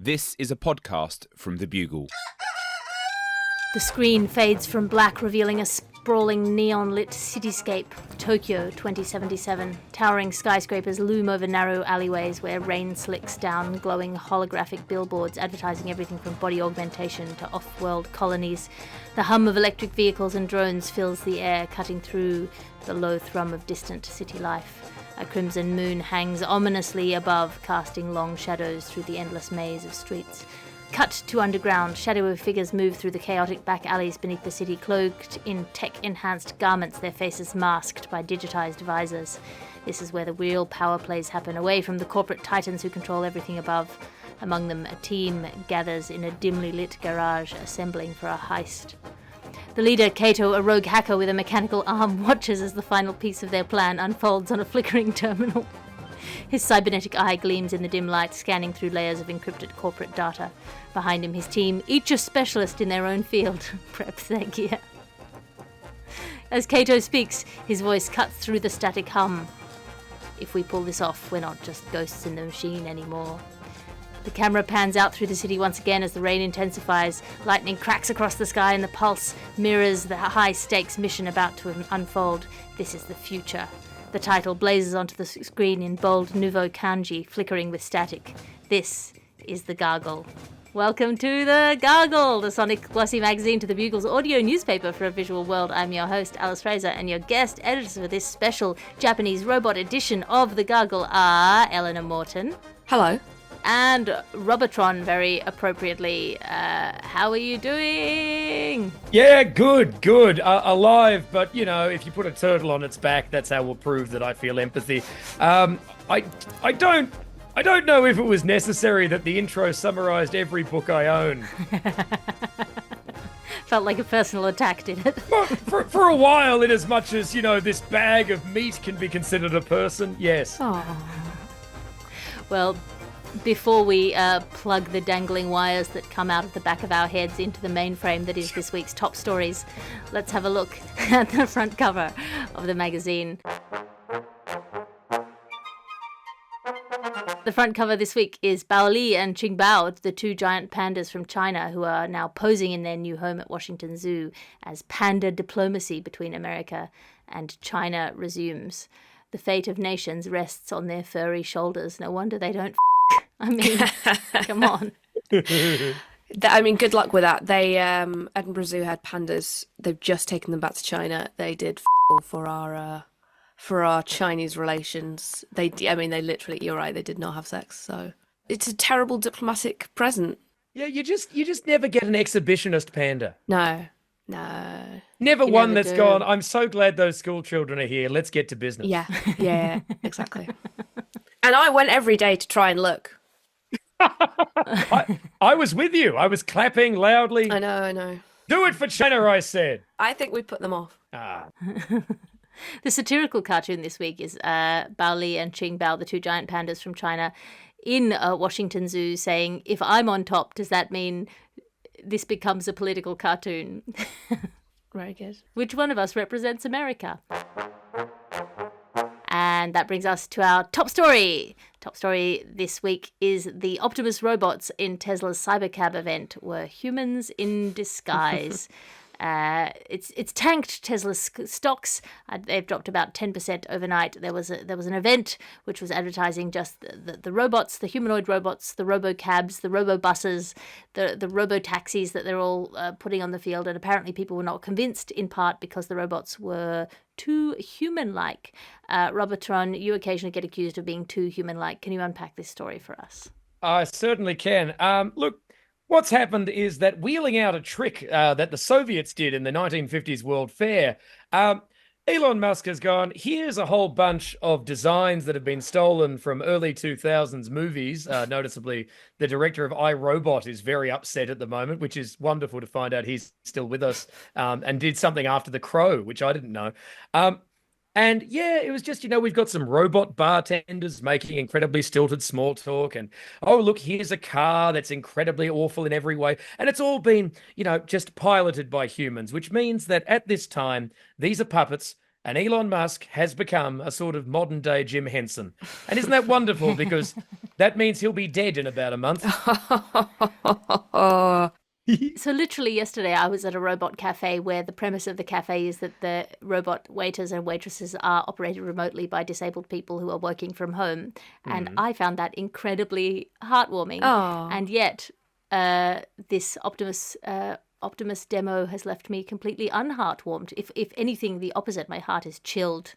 This is a podcast from The Bugle. The screen fades from black, revealing a sprawling neon-lit cityscape. Tokyo 2077. Towering skyscrapers loom over narrow alleyways where rain slicks down glowing holographic billboards advertising everything from body augmentation to off-world colonies. The hum of electric vehicles and drones fills the air, cutting through the low thrum of distant city life. A crimson moon hangs ominously above, casting long shadows through the endless maze of streets. Cut to underground, shadowy figures move through the chaotic back alleys beneath the city, cloaked in tech-enhanced garments, their faces masked by digitized visors. This is where the real power plays happen, away from the corporate titans who control everything above. Among them, a team gathers in a dimly lit garage, assembling for a heist. The leader, Kato, a rogue hacker with a mechanical arm, watches as the final piece of their plan unfolds on a flickering terminal. His cybernetic eye gleams in the dim light, scanning through layers of encrypted corporate data. Behind him, his team, each a specialist in their own field, preps their gear. As Kato speaks, his voice cuts through the static hum. If we pull this off, we're not just ghosts in the machine anymore. The camera pans out through the city once again as the rain intensifies. Lightning cracks across the sky and the pulse mirrors the high-stakes mission about to unfold. This is the future. The title blazes onto the screen in bold nouveau kanji, flickering with static. This is the Gargle. Welcome to the Gargle, the sonic glossy magazine to the Bugle's audio newspaper for a visual world. I'm your host, Alice Fraser, and your guest editors for this special Japanese robot edition of the Gargle are Eleanor Morton. Hello. And Robertson, very appropriately. How are you doing? Yeah, good. Alive, but, you know, if you put a turtle on its back, that's how we'll prove that I feel empathy. I don't know if it was necessary that the intro summarized every book I own. Felt like a personal attack, did it? For a while, in as much as, you know, this bag of meat can be considered a person, yes. Oh. Well, before we plug the dangling wires that come out of the back of our heads into the mainframe that is this week's top stories, let's have a look at the front cover of the magazine. The front cover this week is Bao Li and Qingbao, the two giant pandas from China who are now posing in their new home at Washington Zoo as panda diplomacy between America and China resumes. The fate of nations rests on their furry shoulders. No wonder they don't I mean, come on. I mean, good luck with that. They, Edinburgh Zoo had pandas. They've just taken them back to China. They did for our Chinese relations. They literally, you're right, they did not have sex. So it's a terrible diplomatic present. Yeah, you just never get an exhibitionist panda. No. Never You one never that's do. gone, I'm so glad those school children are here. Let's get to business. Yeah, exactly. And I went every day to try and look. I was with you. I was clapping loudly. I know. Do it for China, I said. I think we put them off. The satirical cartoon this week is Bao Li and Qingbao, the two giant pandas from China, in Washington Zoo, saying, if I'm on top, does that mean this becomes a political cartoon? Very good. Which one of us represents America? And that brings us to our top story. Top story this week is the Optimus robots in Tesla's Cybercab event were humans in disguise. It's tanked Tesla's stocks. They've dropped about 10% overnight. There was an event which was advertising just the robots, the humanoid robots, the robo-cabs, the robo-buses, the robo-taxis that they're all putting on the field. And apparently people were not convinced, in part because the robots were too human-like. Robertson, you occasionally get accused of being too human-like. Can you unpack this story for us? I certainly can. Look, what's happened is that wheeling out a trick that the Soviets did in the 1950s World Fair, Elon Musk has gone, here's a whole bunch of designs that have been stolen from early 2000s movies. Noticeably, the director of iRobot is very upset at the moment, which is wonderful to find out he's still with us, and did something after The Crow, which I didn't know. And yeah, it was just, you know, we've got some robot bartenders making incredibly stilted small talk. And, oh, look, here's a car that's incredibly awful in every way. And it's all been, you know, just piloted by humans, which means that at this time, these are puppets and Elon Musk has become a sort of modern day Jim Henson. And isn't that wonderful? Because that means he'll be dead in about a month. So literally yesterday I was at a robot cafe where the premise of the cafe is that the robot waiters and waitresses are operated remotely by disabled people who are working from home. And I found that incredibly heartwarming. Oh. And yet this Optimus demo has left me completely unheartwarmed. If anything, the opposite. My heart is chilled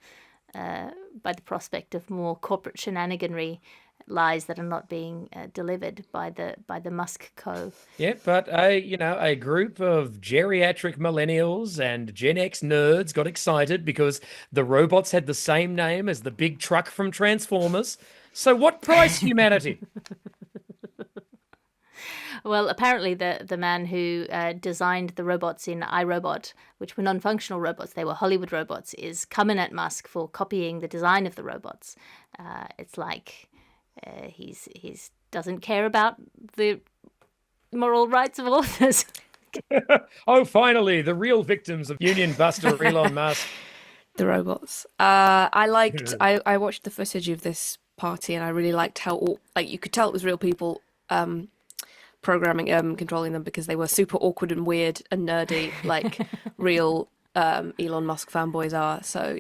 by the prospect of more corporate shenaniganry, lies that are not being delivered by the Musk Co. Yeah, but a group of geriatric millennials and Gen X nerds got excited because the robots had the same name as the big truck from Transformers. So what price, humanity? Well, apparently the man who designed the robots in iRobot, which were non-functional robots, they were Hollywood robots, is coming at Musk for copying the design of the robots. It's like he's doesn't care about the moral rights of authors. Oh, finally, the real victims of Union Buster Elon Musk. The robots. I watched the footage of this party, and I really liked how you could tell it was real people programming controlling them, because they were super awkward and weird and nerdy, like real Elon Musk fanboys are. So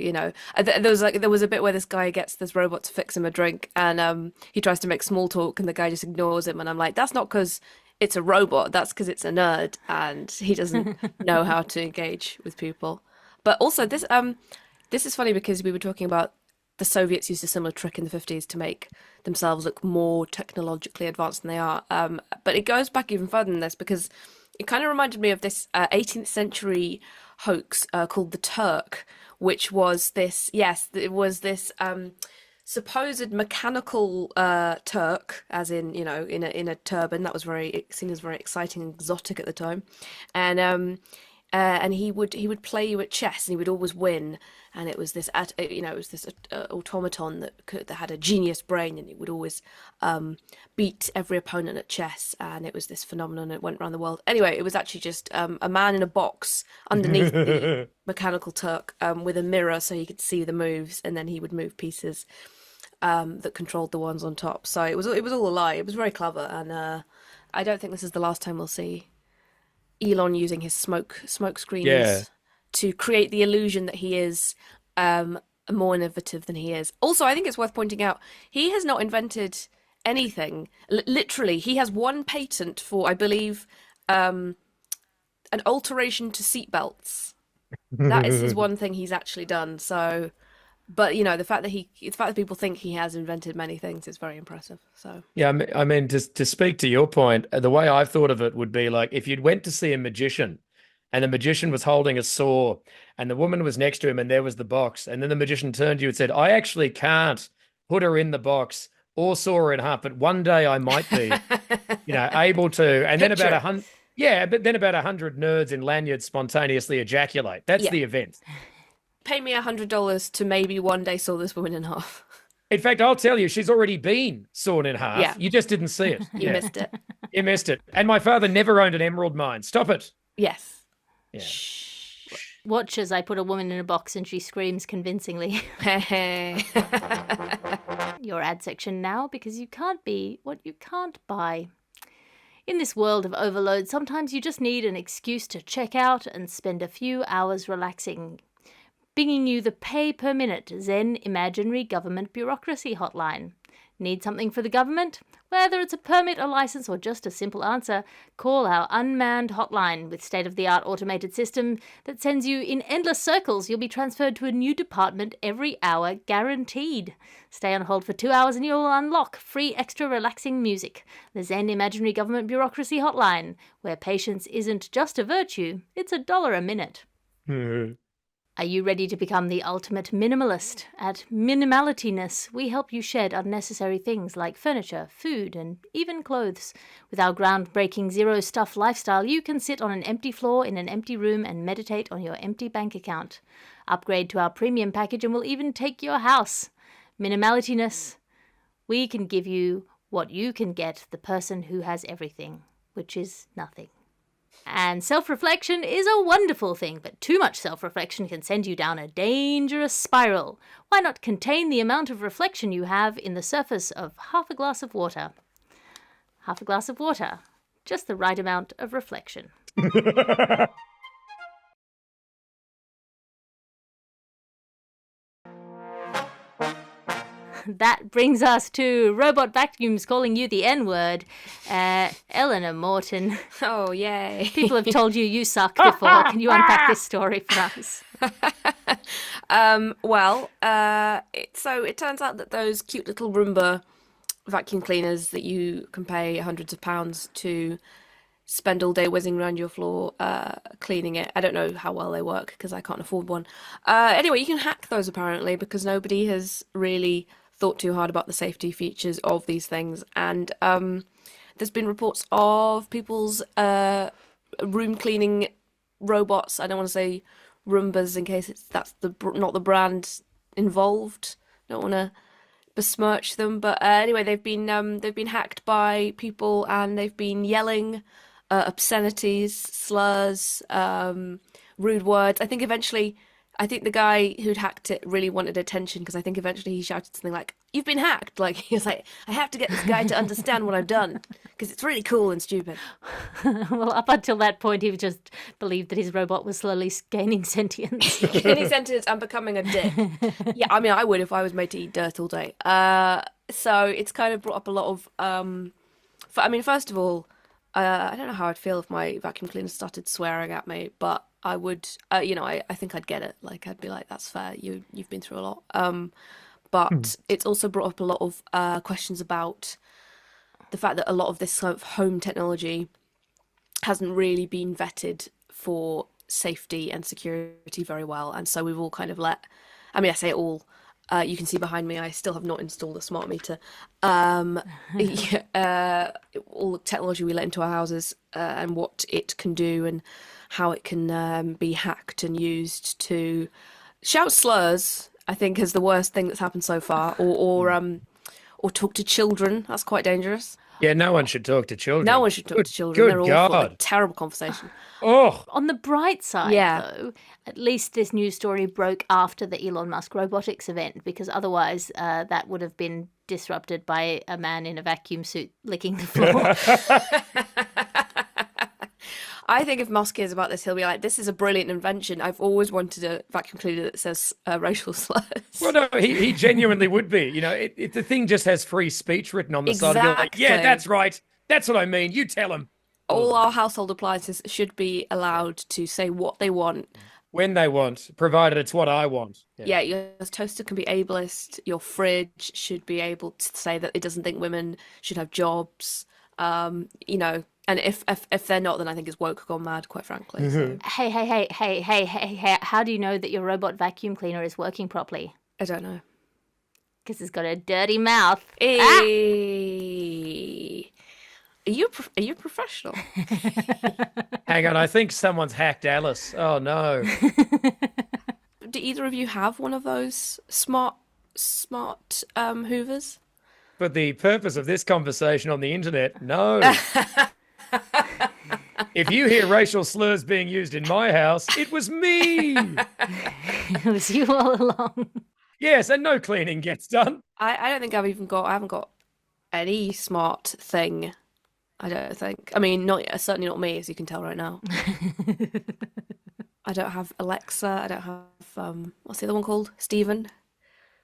there was a bit where this guy gets this robot to fix him a drink, and he tries to make small talk, and the guy just ignores him, and I'm like, that's not because it's a robot, that's because it's a nerd and he doesn't know how to engage with people. But also this is funny because we were talking about the Soviets used a similar trick in the 50s to make themselves look more technologically advanced than they are. But it goes back even further than this, because it kind of reminded me of this 18th century hoax called the Turk, which was this, supposed mechanical Turk, as in, in a turban that was seen as very exciting and exotic at the time. And he would play you at chess, and he would always win. And it was this, automaton that had a genius brain, and it would always beat every opponent at chess. And it was this phenomenon. It went around the world. Anyway, it was actually just a man in a box underneath the mechanical Turk with a mirror, so he could see the moves, and then he would move pieces that controlled the ones on top. So it was all a lie. It was very clever, and I don't think this is the last time we'll see Elon using his smoke screens to create the illusion that he is more innovative than he is. Also, I think it's worth pointing out, he has not invented anything. Literally, he has one patent for, I believe, an alteration to seatbelts. That is his one thing he's actually done. So, but the fact that people think he has invented many things is very impressive. So yeah, I mean, to speak to your point, the way I've thought of it would be like if you'd went to see a magician, and the magician was holding a saw, and the woman was next to him, and there was the box, and then the magician turned to you and said, "I actually can't put her in the box or saw her in half, but one day I might be, able to." And then about 100. Yeah, but then about 100 nerds in lanyards spontaneously ejaculate. That's the event. Pay me $100 to maybe one day saw this woman in half. In fact, I'll tell you, she's already been sawn in half. Yeah. You just didn't see it. You missed it. You missed it. And my father never owned an emerald mine. Stop it. Yes. Yeah. Watch as I put a woman in a box and she screams convincingly. Your ad section now, because you can't be what you can't buy. In this world of overload, sometimes you just need an excuse to check out and spend a few hours relaxing. Bringing you the pay-per-minute Zen Imaginary Government Bureaucracy Hotline. Need something for the government? Whether it's a permit, a license, or just a simple answer, call our unmanned hotline with state-of-the-art automated system that sends you in endless circles. You'll be transferred to a new department every hour, guaranteed. Stay on hold for 2 hours and you'll unlock free extra relaxing music. The Zen Imaginary Government Bureaucracy Hotline, where patience isn't just a virtue, it's $1 a minute. Are you ready to become the ultimate minimalist? At Minimalityness, we help you shed unnecessary things like furniture, food, and even clothes. With our groundbreaking zero-stuff lifestyle, you can sit on an empty floor in an empty room and meditate on your empty bank account. Upgrade to our premium package and we'll even take your house. Minimalityness. We can give you what you can get the person who has everything, which is nothing. And self-reflection is a wonderful thing, but too much self-reflection can send you down a dangerous spiral. Why not contain the amount of reflection you have in the surface of half a glass of water? Half a glass of water. Just the right amount of reflection. That brings us to robot vacuums calling you the N-word. Eleanor Morton. Oh, yay. People have told you suck before. Can you unpack this story for us? So it turns out that those cute little Roomba vacuum cleaners that you can pay hundreds of pounds to spend all day whizzing around your floor cleaning it. I don't know how well they work because I can't afford one. Anyway, you can hack those apparently because nobody has really thought too hard about the safety features of these things. And there's been reports of people's room cleaning robots. I don't want to say Roombas in case that's not the brand involved. Don't want to besmirch them, but anyway, they've been hacked by people and they've been yelling obscenities, slurs, rude words. I think the guy who'd hacked it really wanted attention because I think eventually he shouted something like, "You've been hacked!" Like he was like, "I have to get this guy to understand what I've done because it's really cool and stupid." Well, up until that point, he just believed that his robot was slowly gaining sentience. Gaining sentience and becoming a dick. Yeah, I mean, I would if I was made to eat dirt all day. So it's kind of brought up a lot of. First of all, I don't know how I'd feel if my vacuum cleaner started swearing at me, but I would, I think I'd get it. Like, I'd be like, that's fair. You've been through a lot. But it's also brought up a lot of questions about the fact that a lot of this sort of home technology hasn't really been vetted for safety and security very well. And so we've all kind of I say all, you can see behind me, I still have not installed a smart meter. All the technology we let into our houses and what it can do and how it can be hacked and used to shout slurs, I think is the worst thing that's happened so far, or talk to children. That's quite dangerous. Yeah, no one should talk to children. No one should talk to children. Good They're God. awful. Like, terrible conversation. Oh, On the bright side, though, at least this news story broke after the Elon Musk robotics event, because otherwise that would have been disrupted by a man in a vacuum suit licking the floor. I think if Musk hears about this, he'll be like, "This is a brilliant invention. I've always wanted a vacuum cleaner that says racial slurs." well, no, he genuinely would be. You know, the thing just has free speech written on the side. Of it. Like, yeah, that's right. That's what I mean. You tell him. All our household appliances should be allowed to say what they want. When they want, provided it's what I want. Yeah, your toaster can be ableist. Your fridge should be able to say that it doesn't think women should have jobs. And if they're not, then I think it's woke gone mad, quite frankly. So. Hey, how do you know that your robot vacuum cleaner is working properly? I don't know. Because it's got a dirty mouth. Hey. Are you a professional? Hang on, I think someone's hacked Alice. Oh, no. Do either of you have one of those smart Hoovers? For the purpose of this conversation on the internet, no. If you hear racial slurs being used in my house, it was me. It was you all along. Yes, and no cleaning gets done. I don't think I haven't got any smart thing. I don't think. I mean, certainly not me, as you can tell right now. I don't have Alexa. I don't have what's the other one called? Stephen.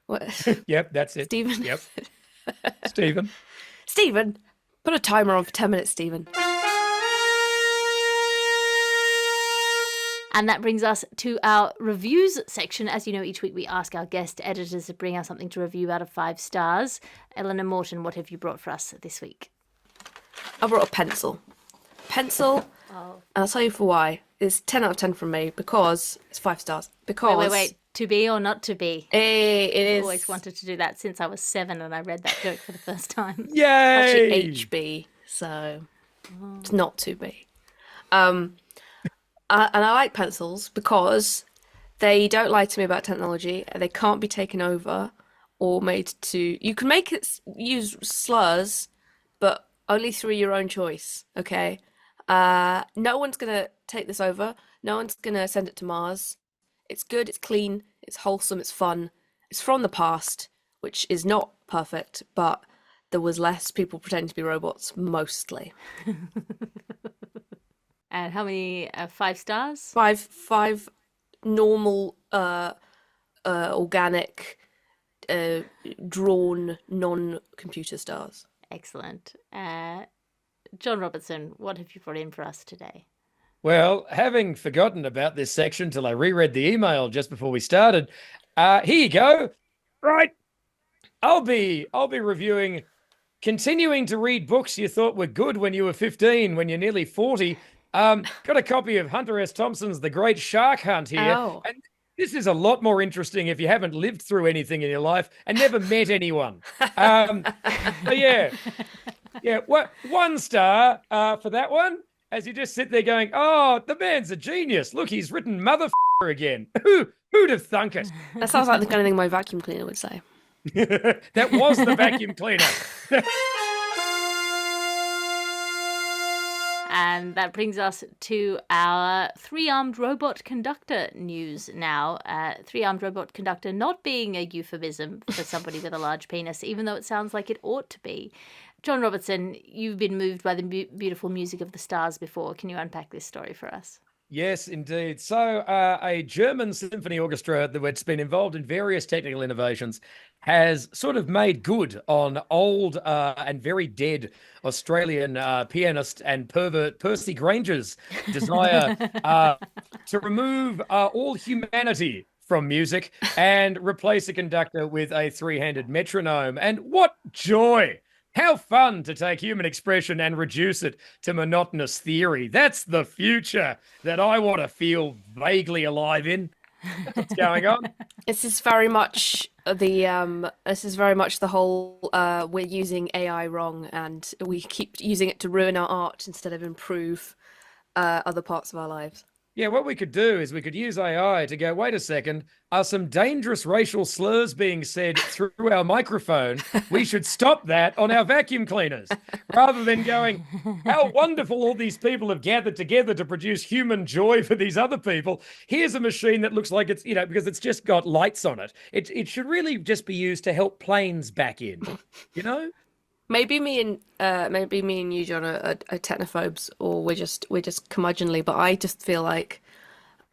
What? Yep, that's it. Stephen. Yep. Stephen. Stephen, put a timer on for 10 minutes, Stephen. And that brings us to our reviews section. As you know, each week we ask our guest editors to bring us something to review out of 5 stars. Eleanor Morton, what have you brought for us this week? I brought a pencil. And I'll tell you for why. It's 10 out of 10 from me because it's 5 stars. Because Wait. To be or not to be? It is. I've always wanted to do that since I was 7 and I read that joke for the first time. Yay! Actually, HB, so it's not to be. And I like pencils because they don't lie to me about technology. They can't be taken over or made to. You can make it use slurs, but only through your own choice. Okay. No one's gonna take this over. No one's gonna send it to Mars. It's good, it's clean, it's wholesome, it's fun. It's from the past, which is not perfect, but there was less people pretending to be robots, mostly. And how many? 5 stars? Five normal, organic, drawn, non-computer stars. Excellent. John Robertson, what have you brought in for us today? Well, having forgotten about this section till I reread the email just before we started, here you go. Right. I'll be reviewing Continuing to Read Books You Thought Were Good When You Were 15, When You're Nearly 40. Got a copy of Hunter S. Thompson's The Great Shark Hunt here. Oh. And this is a lot more interesting if you haven't lived through anything in your life and never met anyone. So yeah, 1 star for that one. As you just sit there going, oh, the man's a genius. Look, he's written motherfucker again. Who'd have thunk it? That sounds like the kind of thing my vacuum cleaner would say. That was the vacuum cleaner. And that brings us to our three-armed robot conductor news now. Three-armed robot conductor not being a euphemism for somebody with a large penis, even though it sounds like it ought to be. John Robertson, you've been moved by the beautiful music of the stars before. Can you unpack this story for us? Yes, indeed. So a German symphony orchestra that's been involved in various technical innovations has sort of made good on old and very dead Australian pianist and pervert Percy Granger's desire to remove all humanity from music and replace a conductor with a 3-handed metronome. And what joy! How fun to take human expression and reduce it to monotonous theory. That's the future that I want to feel vaguely alive in. That's what's going on. This is very much the whole we're using AI wrong and we keep using it to ruin our art instead of improve other parts of our lives. Yeah, what we could do is we could use AI to go, wait a second, are some dangerous racial slurs being said through our microphone? We should stop that on our vacuum cleaners. Rather than going, how wonderful all these people have gathered together to produce human joy for these other people. Here's a machine that looks like it's, because it's just got lights on it. It should really just be used to help planes back in, Maybe me and you, John, are technophobes, or we're just curmudgeonly. But I just feel like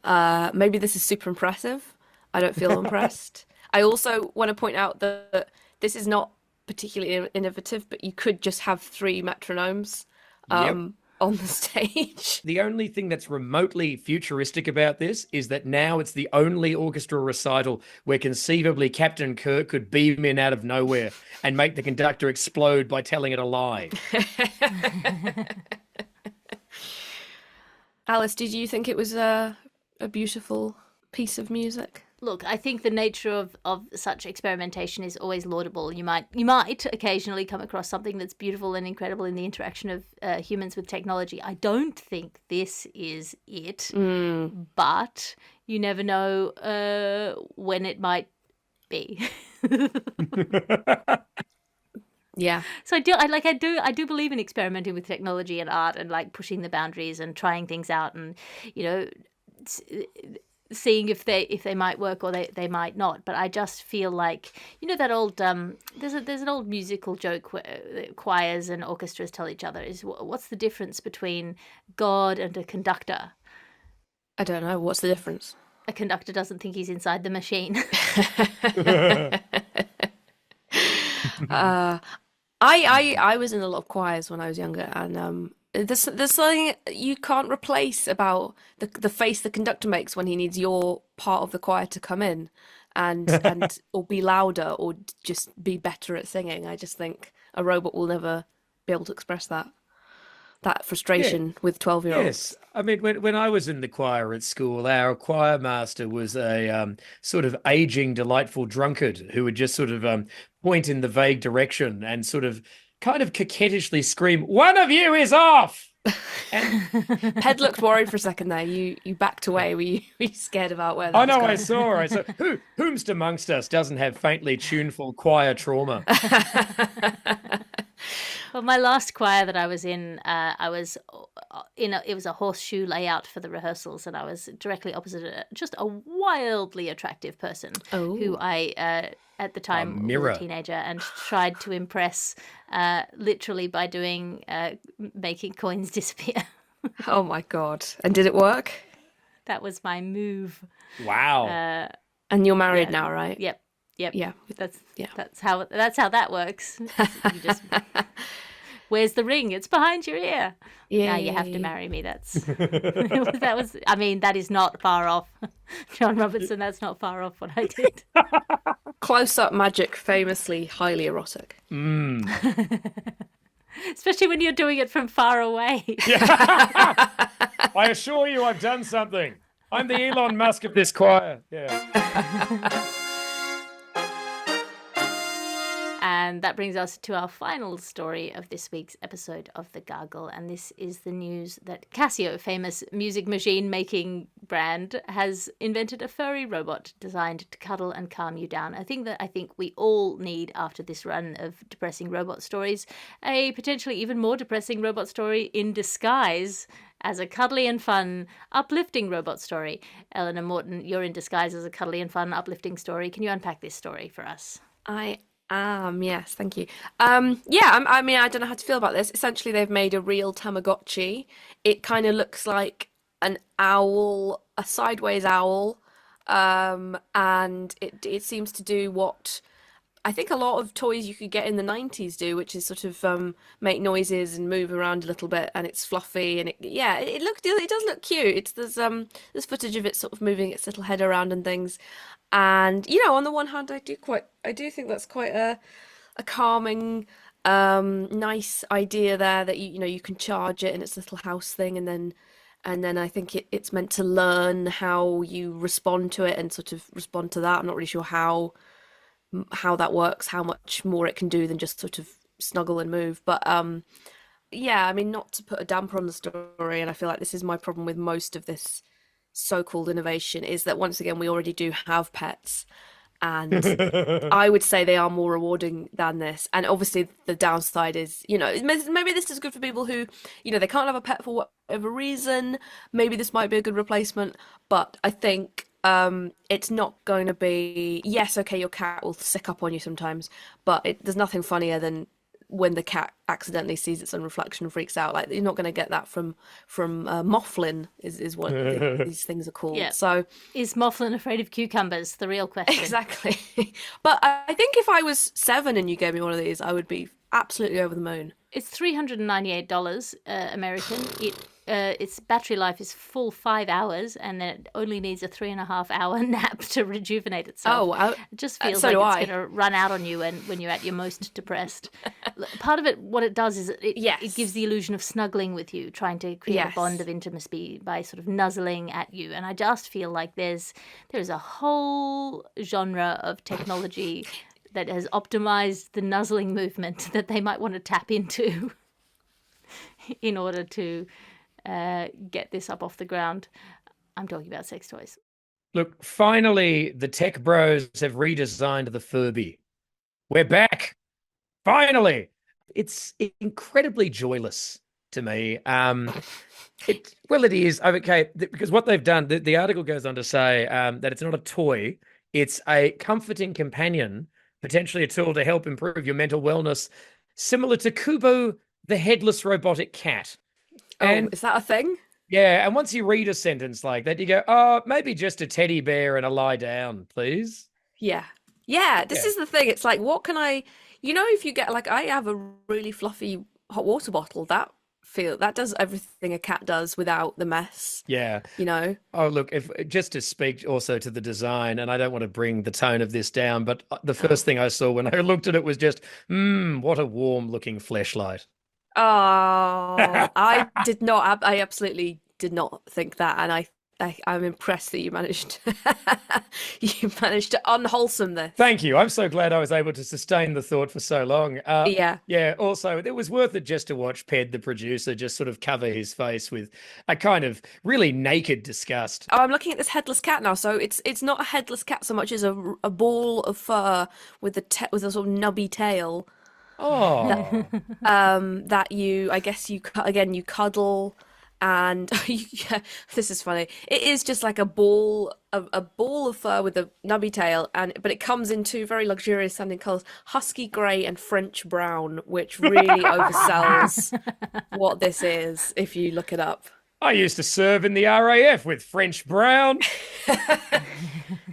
maybe this is super impressive. I don't feel impressed. I also want to point out that this is not particularly innovative, but you could just have 3 metronomes on the stage. The only thing that's remotely futuristic about this is that now it's the only orchestra recital where conceivably Captain Kirk could beam in out of nowhere and make the conductor explode by telling it a lie. Alice, did you think it was a beautiful piece of music? Look, I think the nature of such experimentation is always laudable. You might occasionally come across something that's beautiful and incredible in the interaction of humans with technology. I don't think this is it, but you never know when it might be. Yeah. So I do believe in experimenting with technology and art and like pushing the boundaries and trying things out and seeing if they might work or they might not. But I just feel like that old there's an old musical joke where choirs and orchestras tell each other is what's the difference between God and a conductor? I don't know. What's the difference? A conductor doesn't think he's inside the machine. I was in a lot of choirs when I was younger, and there's something you can't replace about the face the conductor makes when he needs your part of the choir to come in and or be louder or just be better at singing. I just think a robot will never be able to express that frustration with 12-year-olds. Yes. I mean, when I was in the choir at school, our choir master was a sort of aging, delightful drunkard who would just sort of point in the vague direction and sort of kind of coquettishly scream, "One of you is off!" And Ped looked worried for a second there. You backed away. Were you scared about where that I was know, going? I saw. Whomst amongst us doesn't have faintly tuneful choir trauma? Well, my last choir that I was in, I was it was a horseshoe layout for the rehearsals, and I was directly opposite just a wildly attractive person who I at the time was mirror. a teenager and tried to impress literally by doing making coins disappear. Oh my God. And did it work? That was my move. Wow. And you're married yeah. now, right? Yep. Yeah. That's how that works. You just where's the ring? It's behind your ear. Yeah. Now you have to marry me. That's that was. I mean, that is not far off, John Robertson. That's not far off what I did. Close-up magic, famously highly erotic. Especially when you're doing it from far away. I assure you, I've done something. I'm the Elon Musk of this choir. Yeah. And that brings us to our final story of this week's episode of The Gargle. And this is the news that Casio, famous music machine making brand, has invented a furry robot designed to cuddle and calm you down. I think we all need, after this run of depressing robot stories, a potentially even more depressing robot story in disguise as a cuddly and fun, uplifting robot story. Eleanor Morton, you're in disguise as a cuddly and fun, uplifting story. Can you unpack this story for us? Yes, thank you. I mean, I don't know how to feel about this. Essentially, they've made a real Tamagotchi. It kind of looks like an owl, a sideways owl, and it seems to do what I think a lot of toys you could get in the 90s do, which is sort of make noises and move around a little bit, and it's fluffy and it does look cute. There's footage of it sort of moving its little head around and things. And on the one hand, I do think that's quite a calming, nice idea there that you can charge it in its little house thing, and then I think it's meant to learn how you respond to it and sort of respond to that. I'm not really sure how that works, how much more it can do than just sort of snuggle and move. But I mean, not to put a damper on the story, and I feel like this is my problem with most of this so-called innovation, is that once again we already do have pets, and I would say they are more rewarding than this. And obviously the downside is, maybe this is good for people who, they can't have a pet for whatever reason. Maybe this might be a good replacement, but I think it's not going to be, yes, okay, your cat will sick up on you sometimes, but there's nothing funnier than when the cat accidentally sees its own reflection and freaks out. Like, you're not going to get that from Mouflin is what these things are called. Yeah. So is Mouflin afraid of cucumbers? The real question. Exactly. But I think if I was 7 and you gave me one of these, I would be absolutely over the moon. It's $398 American. Its battery life is full 5 hours, and then it only needs a 3.5-hour nap to rejuvenate itself. Oh, wow. It just feels so like it's going to run out on you when you're at your most depressed. Part of it, what it does is it gives the illusion of snuggling with you, trying to create a bond of intimacy by sort of nuzzling at you. And I just feel like there's a whole genre of technology that has optimized the nuzzling movement that they might want to tap into in order to get this up off the ground. I'm talking about sex toys. Look, finally, the tech bros have redesigned the Furby. We're back. Finally. It's incredibly joyless to me. It is. Okay, because what they've done, the article goes on to say that it's not a toy. It's a comforting companion, potentially a tool to help improve your mental wellness, similar to Kubo, the headless robotic cat. Is that a thing? Yeah, and once you read a sentence like that, you go, oh, maybe just a teddy bear and a lie down, please. Yeah. This is the thing. It's like, what can I, if you get, like, I have a really fluffy hot water bottle, that does everything a cat does without the mess. Yeah. Oh, look, just to speak also to the design, and I don't want to bring the tone of this down, but the first thing I saw when I looked at it was just, what a warm looking fleshlight. Oh, I absolutely did not think that. And I'm impressed that you managed to unwholesome this. Thank you. I'm so glad I was able to sustain the thought for so long. Yeah. Yeah. Also, it was worth it just to watch Ped, the producer, just sort of cover his face with a kind of really naked disgust. Oh, I'm looking at this headless cat now. So it's not a headless cat so much as a ball of fur with a sort of nubby tail. Oh. That you cuddle. And yeah, this is funny. It is just like a ball of fur with a nubby tail, but it comes in two very luxurious sounding colours, husky grey and French brown, which really oversells what this is if you look it up. I used to serve in the RAF with French brown.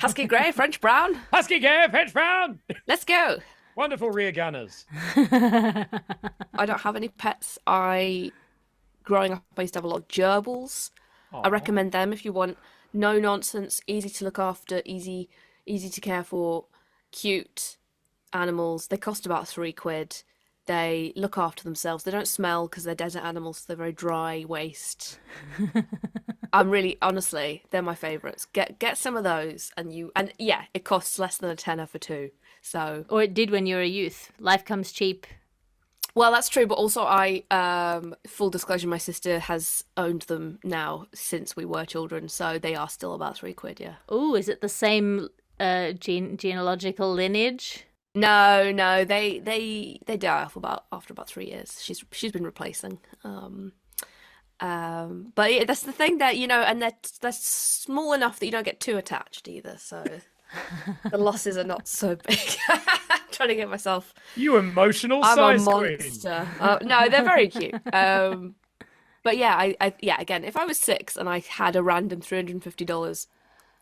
Husky grey, French brown. Husky grey, French brown. Let's go. Wonderful rear gunners. I don't have any pets. Growing up, I used to have a lot of gerbils. I recommend them if you want no nonsense, easy to look after, easy to care for, cute animals. They cost about £3. They look after themselves. They don't smell because they're desert animals. So they're very dry waste. Honestly, they're my favourites. Get some of those, and yeah, it costs less than a tenner for two. So, or it did when you were a youth. Life comes cheap. Well, that's true, but also full disclosure, my sister has owned them now since we were children, so they are still about £3, yeah. Oh, is it the same genealogical lineage? No, they die off after about 3 years. She's been replacing. But yeah, that's the thing that, and they're small enough that you don't get too attached either, so the losses are not so big. Trying to get myself. You emotional I'm size a monster. No, they're very cute. But yeah, again, if I was 6 and I had a random $350,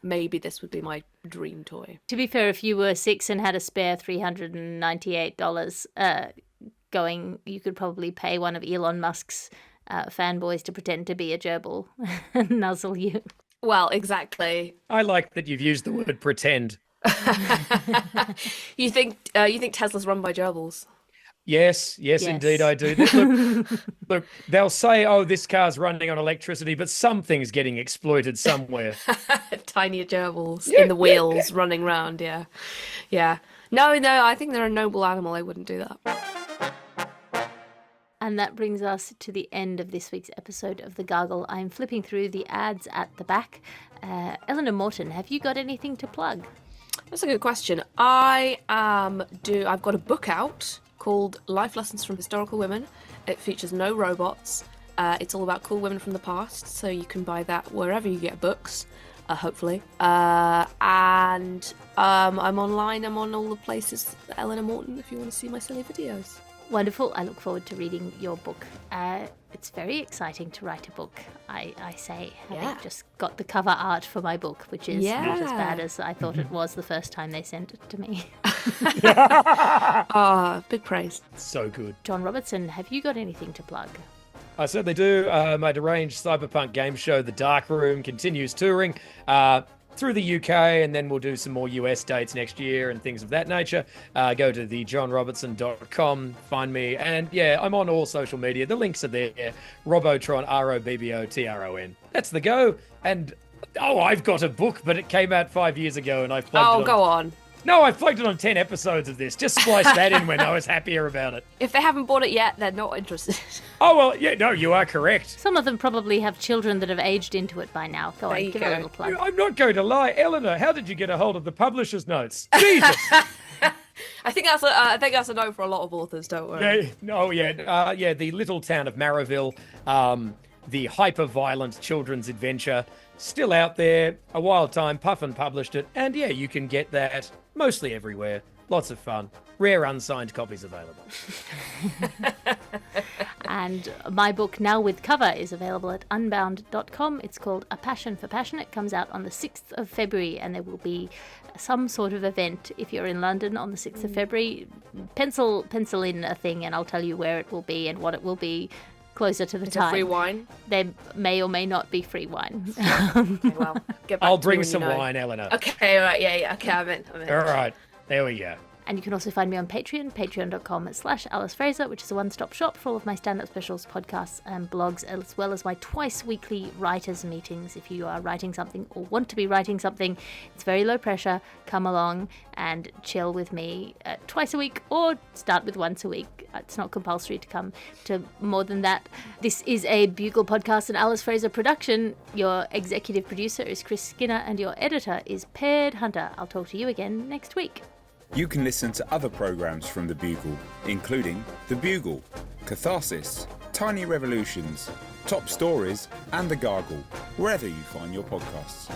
maybe this would be my dream toy. To be fair, if you were 6 and had a spare $398 going, you could probably pay one of Elon Musk's fanboys to pretend to be a gerbil and nuzzle you. Well, exactly. I like that you've used the word pretend. You think Tesla's run by gerbils? Yes, indeed I do. Look, they'll say, oh, this car's running on electricity, but something's getting exploited somewhere. Tiny gerbils in the wheels running round, yeah. No, I think they're a noble animal. I wouldn't do that. And that brings us to the end of this week's episode of The Gargle. I'm flipping through the ads at the back. Eleanor Morton, have you got anything to plug? That's a good question. I've got a book out called Life Lessons from Historical Women. It features no robots. It's all about cool women from the past, so you can buy that wherever you get books, hopefully. And I'm online. I'm on all the places, Eleanor Morton, if you want to see my silly videos. Wonderful. I look forward to reading your book. It's very exciting to write a book, I say, having just got the cover art for my book, which is not as bad as I thought it was the first time they sent it to me. Big praise. So good. John Robertson, have you got anything to plug? I certainly do. My deranged cyberpunk game show, The Dark Room, continues touring through the UK, and then we'll do some more US dates next year and things of that nature. Go to thejohnrobertson.com, find me, and I'm on all social media. The links are there. Robotron, ROBBOTRON. That's the go. And I've got a book, but it came out 5 years ago, and I plugged it on. Go on. No, I plugged it on 10 episodes of this. Just splice that in when I was happier about it. If they haven't bought it yet, they're not interested. Oh, well, yeah, no, you are correct. Some of them probably have children that have aged into it by now. Go on, give it a little plug. I'm not going to lie. Eleanor, how did you get a hold of the publisher's notes? Jesus! I think that's a no for a lot of authors, don't worry. The little town of Marrowville, the hyper-violent children's adventure, still out there, a wild time. Puffin published it, and you can get that mostly everywhere. Lots of fun. Rare unsigned copies available. And my book, now with cover, is available at unbound.com. It's called A Passion for Passion. It comes out on the 6th of February, and there will be some sort of event if you're in London on the 6th of February. Pencil in a thing, and I'll tell you where it will be and what it will be closer to the time. Free wine? There may or may not be free wine. Okay, well, get back I'll to bring me some when you know. wine, Eleanor. Okay, all right, yeah. Okay, I'm in. All right, there we go. And you can also find me on Patreon, patreon.com/Alice Fraser, which is a one-stop shop for all of my stand-up specials, podcasts, and blogs, as well as my twice-weekly writers' meetings. If you are writing something or want to be writing something, it's very low pressure. Come along and chill with me twice a week, or start with once a week. It's not compulsory to come to more than that. This is a Bugle podcast and Alice Fraser production. Your executive producer is Chris Skinner and your editor is Ped Hunter. I'll talk to you again next week. You can listen to other programmes from The Bugle, including The Bugle, Catharsis, Tiny Revolutions, Top Stories, and The Gargle, wherever you find your podcasts.